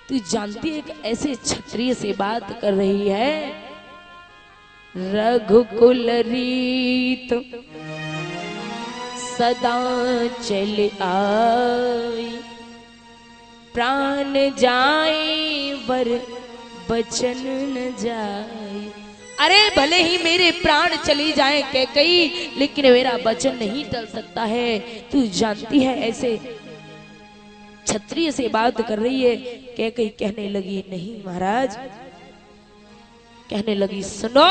तू जानती है कि ऐसे क्षत्रिय से बात कर रही है। रघुकुल रीत सदा चल आई, प्राण जाए वर बचन न जाए। अरे भले ही मेरे प्राण चली जाए कैकई, लेकिन मेरा वचन नहीं टल सकता है। तू जानती है ऐसे क्षत्रिय से बात कर रही है। कैकई कहने लगी नहीं महाराज, कहने लगी सुनो,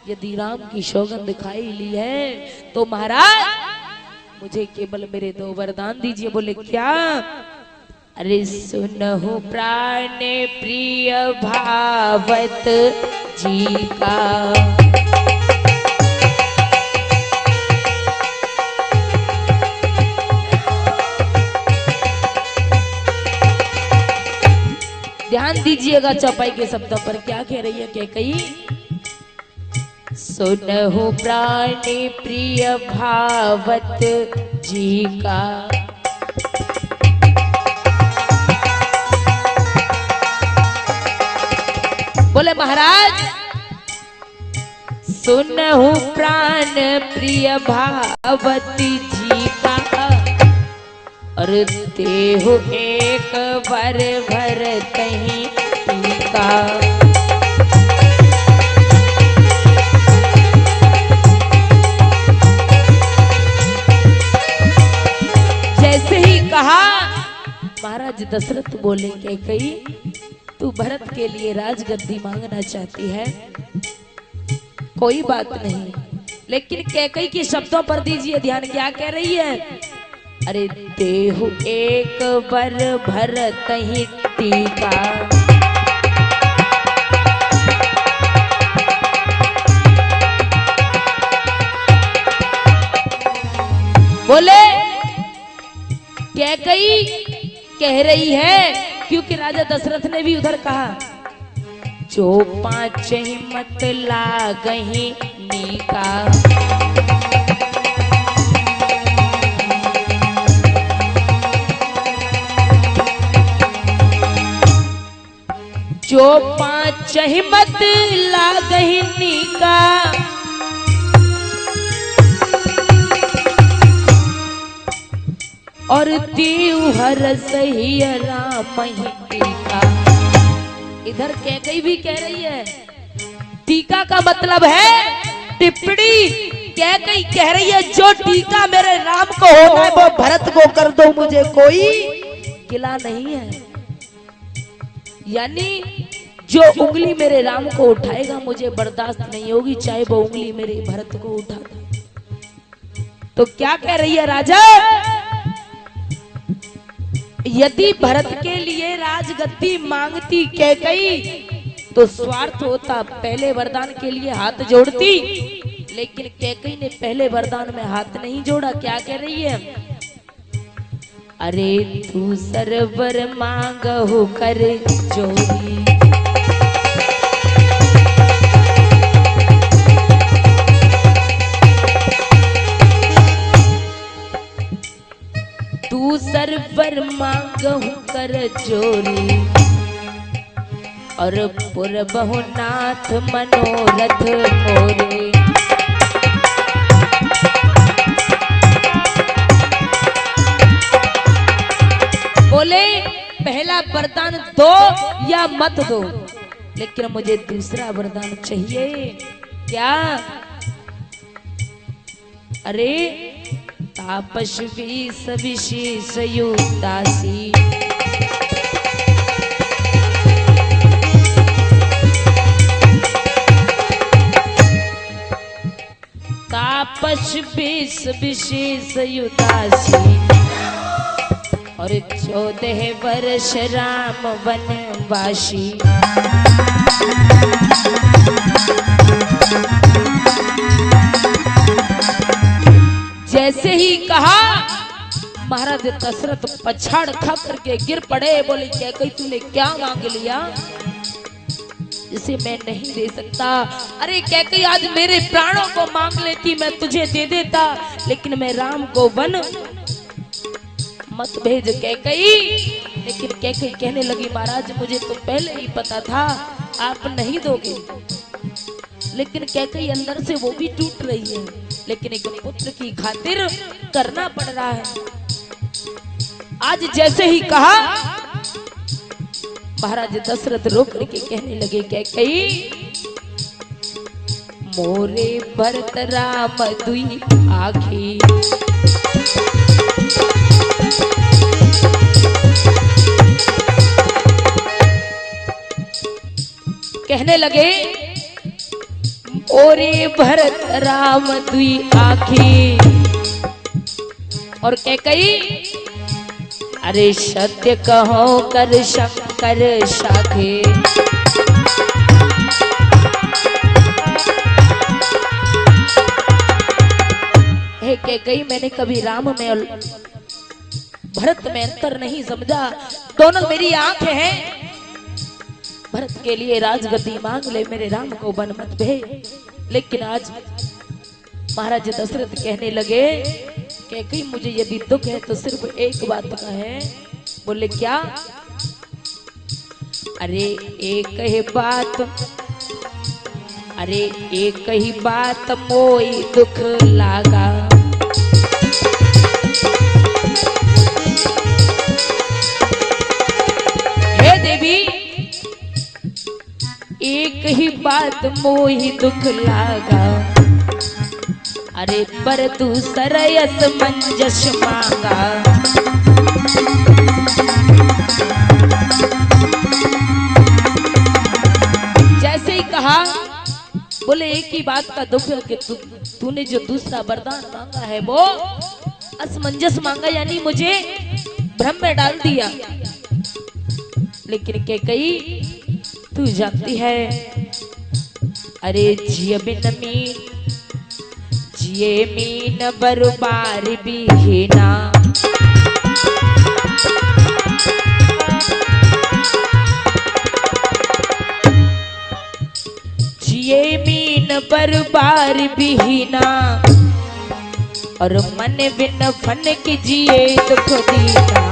यदि राम की सौगंध खाई ली है तो महाराज मुझे केवल मेरे 2 वरदान दीजिए। बोले क्या? अरे सुनहु प्राण प्रिय भावत जी का, ध्यान दीजिएगा चौपाई के शब्दों पर। क्या कह रही है कैकई? सुनहु प्राण प्रिय भावत जी का, बोले महाराज सुनहु प्राण प्रिय भावती जी का, और देहु एक वर भर तही टीका। जैसे ही कहा महाराज दशरथ बोले कैकई तू भरत के लिए राजगद्दी मांगना चाहती है, कोई बात नहीं, लेकिन कैकई के शब्दों पर दीजिए ध्यान। क्या कह रही है? अरे देहु एक वर भर तही टीका, बोले कैकई कह रही है क्योंकि राजा दशरथ ने भी उधर कहा जो 5 हिम्मत लागही नीका। जो 5 हिम्मत लागही नीका, और देव हर सही राम ही टीका। इधर कैकई भी कह रही है, टीका का मतलब है टिप्पणी। कैकई कह रही है जो टीका मेरे राम को होना है वो भरत को कर दो, मुझे कोई गिला नहीं है। यानी जो उंगली मेरे राम को उठाएगा मुझे बर्दाश्त नहीं होगी, चाहे वो उंगली मेरे भरत को उठाता। तो क्या कह रही है राजा? यदि भरत के लिए राजगद्दी मांगती कैकई तो स्वार्थ होता, पहले वरदान के लिए हाथ जोड़ती, लेकिन कैकई ने पहले वरदान में हाथ नहीं जोड़ा। क्या कह रही है? अरे तू सरवर मांगहु कर जोरी, तू सरवर मांगहु कर जोरी, और पुरबहु नाथ मनोरथ मोरे। बोले पहला वरदान दो या मत दो, लेकिन मुझे दूसरा वरदान चाहिए। क्या? अरे तापस विष विशेष युक्तासी, तापस विष विशेष युक्तासी, और 14 वर्ष राम वनवासी। जैसे ही कहा महाराज दशरथ पछाड़ खा करके गिर पड़े। बोले कैकई तूने क्या मांग लिया? इसे मैं नहीं दे सकता। अरे कैकई आज मेरे प्राणों को मांग लेती मैं तुझे दे देता, लेकिन मैं राम को वन मत भेज कैकई। लेकिन कैके कहने लगी महाराज मुझे तो पहले ही पता था आप नहीं दोगे, लेकिन कैके अंदर से वो भी टूट रही है, लेकिन एक पुत्र की खातिर करना पड़ रहा है। आज जैसे ही कहा महाराज दशरथ रो करके कहने लगे कैकेयी मोरे भरत राम दुई आँखी, कहने लगे ओरे भरत राम दुई आँखी, और कैकेयी अरे सत्य कहो कर शंकर शाखे, हे कैकेयी मैंने कभी राम में और भरत में अंतर नहीं समझा, दोनों मेरी आंखें हैं। भरत के लिए राजगद्दी मांग ले, मेरे राम को वन मत भेज। लेकिन आज महाराज दशरथ कहने लगे कैकेयी मुझे यदि दुख है तो सिर्फ एक बात का है। बोले क्या? अरे एक ही बात, अरे एक ही बात मोई दुख लागा, हे देवी एक ही बात मोही दुख लागा, अरे पर तू सरयस मंजस मांगा। जैसे ही कहा बोले एक ही बात का दुख है कि तूने जो दूसरा वरदान मांगा है वो असमंजस मांगा, यानी मुझे भ्रम में डाल दिया। लेकिन कैकेयी तू जानती है अरे जिये बिन मीन जिये मीन बरबार बिना, जिये मीन बरबार बिना, और मन बिन फन की जिए दुख दीना।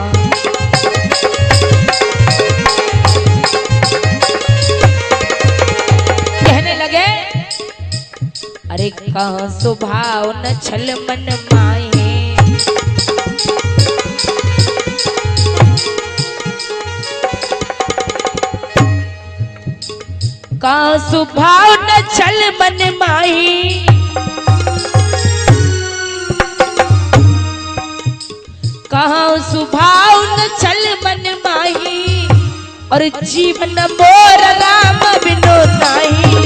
अरे कहाँ स्वभाव न छल मन माहे, कहाँ स्वभाव न छल मन माही, कहाँ स्वभाव न छल मन माही, और जीवन मोर राम बिनो ताही।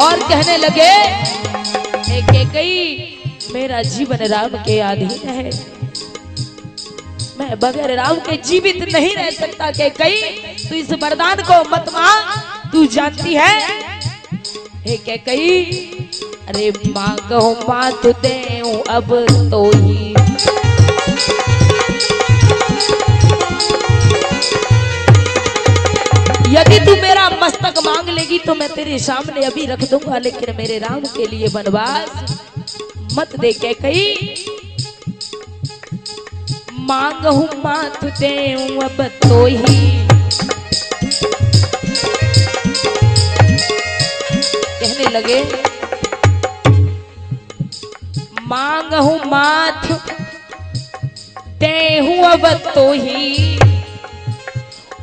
और कहने लगे कैकेयी मेरा जीवन राम के अधीन है, मैं बगैर राम के जीवित नहीं रह सकता। कैकेयी तू इस वरदान को मत मांग, तू जानती है हे कैकेयी अरे मांगो मात देऊं अब तो ही, यदि तू मेरा मस्तक मांग लेगी तो मैं तेरे सामने अभी रख दूंगा, लेकिन मेरे राम के लिए वनवास मत दे कैकेयी। मांगहूं मात देऊं अब तो ही, कहने लगे मांगहूं मात देऊं अब तो ही,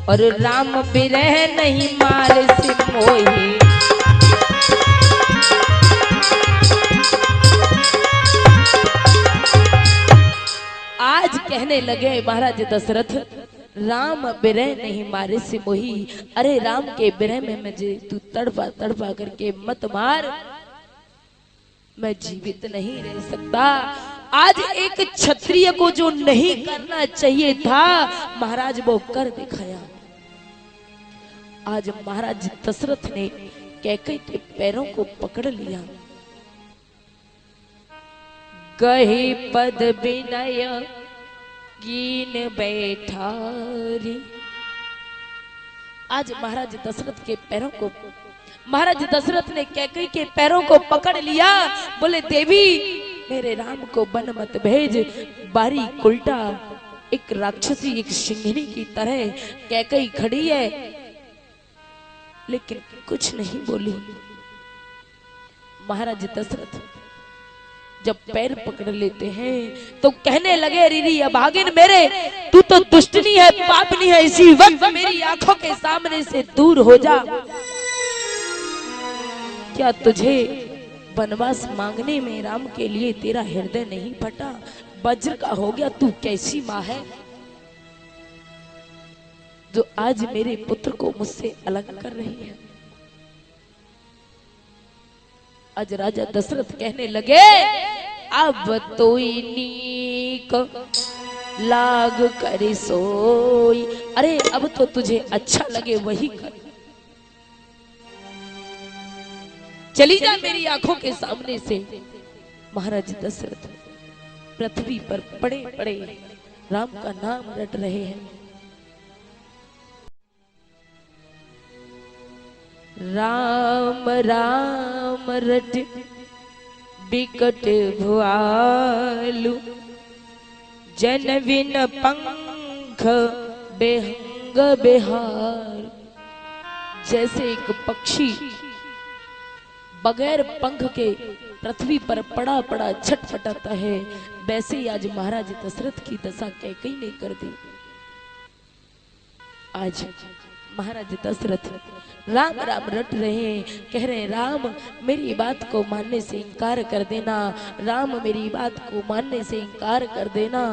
और राम बिरह नहीं मार से मोही। आज कहने लगे महाराज दशरथ राम बिरह नहीं मारे से मोही, अरे राम के बिरह में मुझे तू तड़पा तड़पा करके मत मार, मैं जीवित नहीं रह सकता। आज एक क्षत्रिय को जो नहीं करना चाहिए था महाराज वो कर दिखाया। आज महाराज दशरथ ने कैकेयी के पैरों को पकड़ लिया। गही पद विनय कीन बैठारी, आज महाराज दशरथ के पैरों को, महाराज दशरथ ने कैकेयी के पैरों को पकड़ लिया। बोले देवी मेरे राम को वन मत भेज। बारीक उल्टा एक राक्षसी, एक सिंहनी की तरह कैकई खड़ी है, लेकिन कुछ नहीं बोली। महाराज दशरथ जब पैर पकड़ लेते हैं तो कहने लगे, रीरी अभागिन मेरे, तू तो दुष्टनी है, पापनी है, इसी वक्त मेरी आंखों के सामने से दूर हो जा। क्या तुझे वनवास मांगने में राम के लिए तेरा हृदय नहीं फटा? वज्र का हो गया, तू कैसी माँ है जो आज मेरे पुत्र को मुझसे अलग कर रही है? आज राजा दशरथ कहने लगे, अब तो नीक लाग करे सोई। अरे अब तो तुझे अच्छा लगे वही कर, चली जा मेरी आंखों के सामने से। महाराज दशरथ पृथ्वी पर पड़े पड़े राम का नाम रट रहे हैं। राम राम रट बिकट भुआलु, जन विन पंख बेहंग बेहार। जैसे एक पक्षी बगैर पंख के पृथ्वी पर पड़ा पड़ा छटपटाता है, वैसे ही आज महाराज दशरथ की दशा कैकई ने कर दी। आज महाराज दशरथ राम राम रट रहे हैं, कह रहे हैं, राम मेरी बात को मानने से इनकार कर देना, राम मेरी बात को मानने से इनकार कर देना।